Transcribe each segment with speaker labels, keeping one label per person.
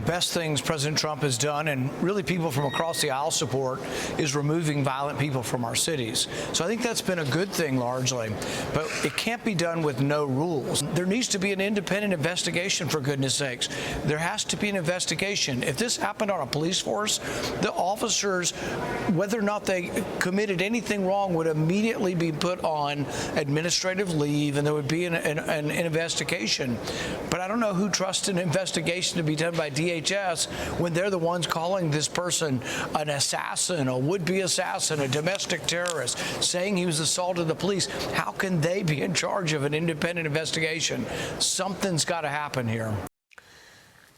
Speaker 1: best things President Trump has done, and really people from across the aisle support, is removing violent people from our cities. So I think that's been a good thing largely, but it can't be done with no rules. There needs to be an independent investigation, for goodness sakes. There has to be an investigation. If this happened on a police force, the officers, whether or not they committed anything wrong, would immediately be put on administrative leave, and there would be an investigation. But I don't know who trusts an investigation to be done by DHS when they're the ones calling this person an assassin, a would-be assassin, a domestic terrorist, saying he was assaulted the police. How can they be in charge of an independent investigation? Something's got to happen here.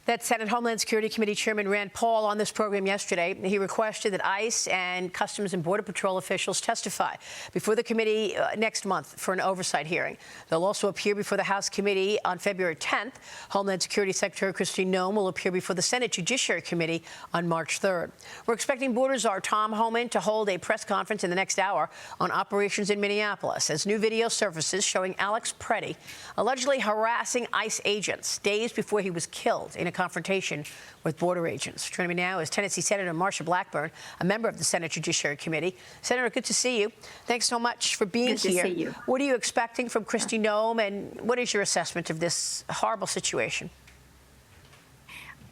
Speaker 2: That's Senate Homeland Security Committee Chairman Rand Paul on this program yesterday. He requested that ICE and Customs and Border Patrol officials testify before the committee next month for an oversight hearing. They'll also appear before the House Committee on February 10th. Homeland Security Secretary Kristi Noem will appear before the Senate Judiciary Committee on March 3rd. We're expecting Border Czar Tom Homan to hold a press conference in the next hour on operations in Minneapolis as new video surfaces showing Alex Preddy allegedly harassing ICE agents days before he was killed in a confrontation with border agents. Joining me now is Tennessee Senator Marsha Blackburn, a member of the Senate Judiciary Committee. Senator, good to see you. Thanks so much for being here.
Speaker 3: Good to see you.
Speaker 2: What are you expecting from Kristi Noem, and what is your assessment of this horrible situation?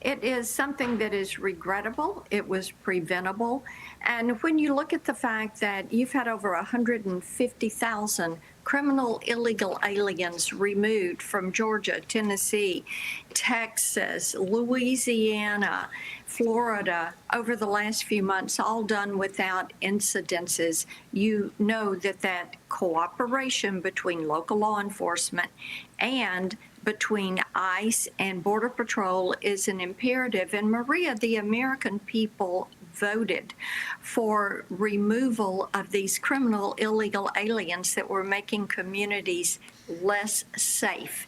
Speaker 3: It is something that is regrettable. It was preventable. And when you look at the fact that you've had over 150,000 criminal illegal aliens removed from Georgia, Tennessee, Texas, Louisiana, Florida over the last few months, all done without incidences, you know that that cooperation between local law enforcement and between ICE and Border Patrol is an imperative. And Maria, the American people voted for removal of these criminal illegal aliens that were making communities less safe.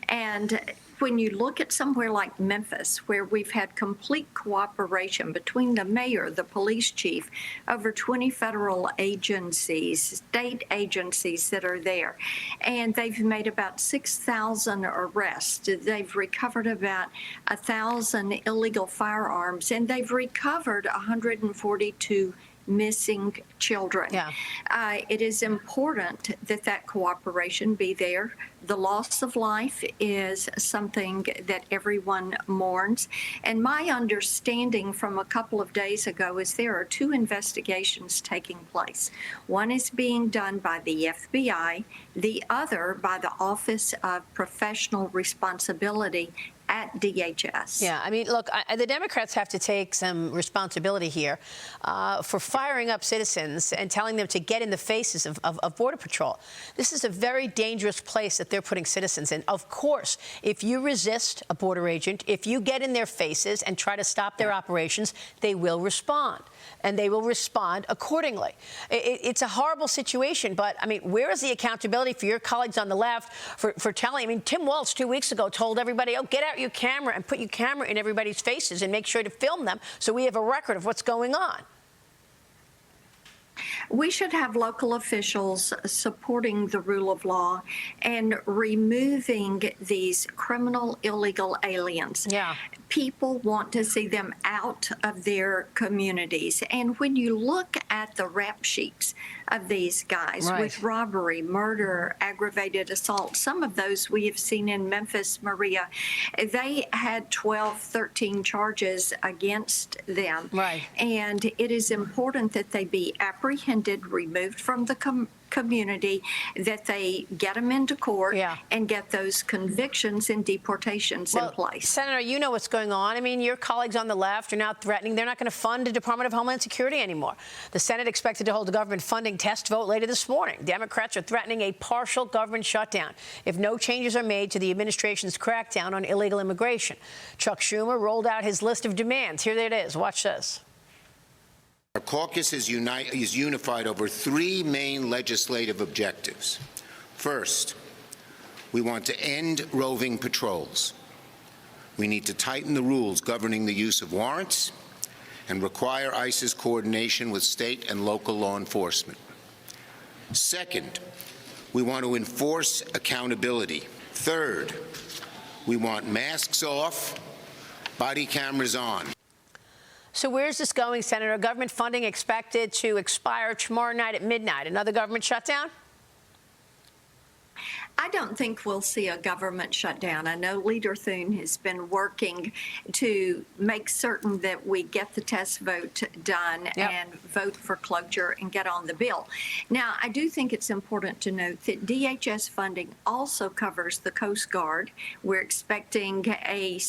Speaker 3: And when you look at somewhere like Memphis, where we've had complete cooperation between the mayor, the police chief, over 20 federal agencies, state agencies that are there, and they've made about 6,000 arrests. They've recovered about 1,000 illegal firearms, and they've recovered 142 missing children.
Speaker 2: Yeah.
Speaker 3: It is important that that cooperation be there. The loss of life is something that everyone mourns. And my understanding from a couple of days ago is there are two investigations taking place. One is being done by the FBI, the other by the Office of Professional Responsibility at DHS.
Speaker 2: Yeah, I mean, look, the Democrats have to take some responsibility here for firing up citizens and telling them to get in the faces of Border Patrol. This is a very dangerous place that they're putting citizens in. Of course, if you resist a border agent, if you get in their faces and try to stop their operations, they will respond, and they will respond accordingly. It's a horrible situation, but, I mean, where is the accountability for your colleagues on the left for telling? I mean, Tim Walz 2 weeks ago told everybody, oh, get out your camera and put your camera in everybody's faces and make sure to film them so we have a record of what's going on.
Speaker 3: We should have local officials supporting the rule of law and removing these criminal illegal aliens.
Speaker 2: Yeah.
Speaker 3: People want to see them out of their communities. And when you look at the rap sheets of these guys with robbery, murder, aggravated assault, some of those we have seen in Memphis, Maria, they had 12, 13 charges against them.
Speaker 2: Right.
Speaker 3: And it is important that they be apprehended, removed from the community, that they get them into court and get those convictions and deportations in place.
Speaker 2: Senator, you know what's going on. I mean, your colleagues on the left are now threatening they're not going to fund the Department of Homeland Security anymore. The Senate expected to hold a government funding test vote later this morning. Democrats are threatening a partial government shutdown if no changes are made to the administration's crackdown on illegal immigration. Chuck Schumer rolled out his list of demands. Here it is. Watch this.
Speaker 4: Our caucus is unified over three main legislative objectives. First, we want to end roving patrols. We need to tighten the rules governing the use of warrants and require ICE's coordination with state and local law enforcement. Second, we want to enforce accountability. Third, we want masks off, Body cameras on.
Speaker 2: So where's this going, Senator? Government funding expected to expire tomorrow night at midnight. Another government shutdown?
Speaker 3: I don't think we'll see a government shutdown. I know Leader Thune has been working to make certain that we get the test vote done and vote for cloture and get on the bill. Now, I do think it's important to note that DHS funding also covers the Coast Guard. We're expecting a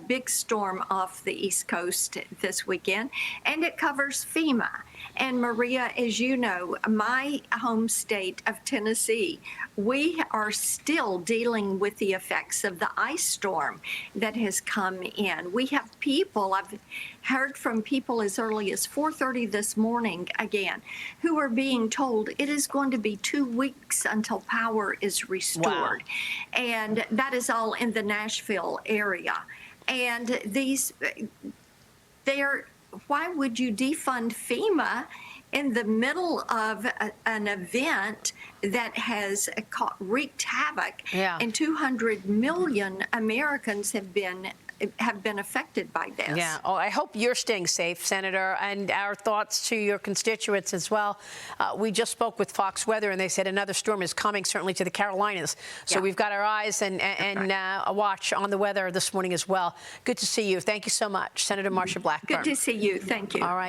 Speaker 3: big storm off the East Coast this weekend, and it covers FEMA. And Maria, as you know, my home state of Tennessee, we are still dealing with the effects of the ice storm that has come in. We have people, I've heard from people as early as 4:30 this morning again, who are being told it is going to be 2 weeks until power is restored. Wow. And that is all in the Nashville area. And why would you defund FEMA in the middle of an event that has wreaked havoc? And 200 million Americans have been affected by this.
Speaker 2: Yeah. Oh, I hope you're staying safe, Senator, and our thoughts to your constituents as well. We just spoke with Fox Weather, and they said another storm is coming, certainly to the Carolinas. So we've got our eyes and a watch on the weather this morning as well. Good to see you. Thank you so much, Senator Marsha Blackburn.
Speaker 3: Good to see you. Thank you.
Speaker 2: All right.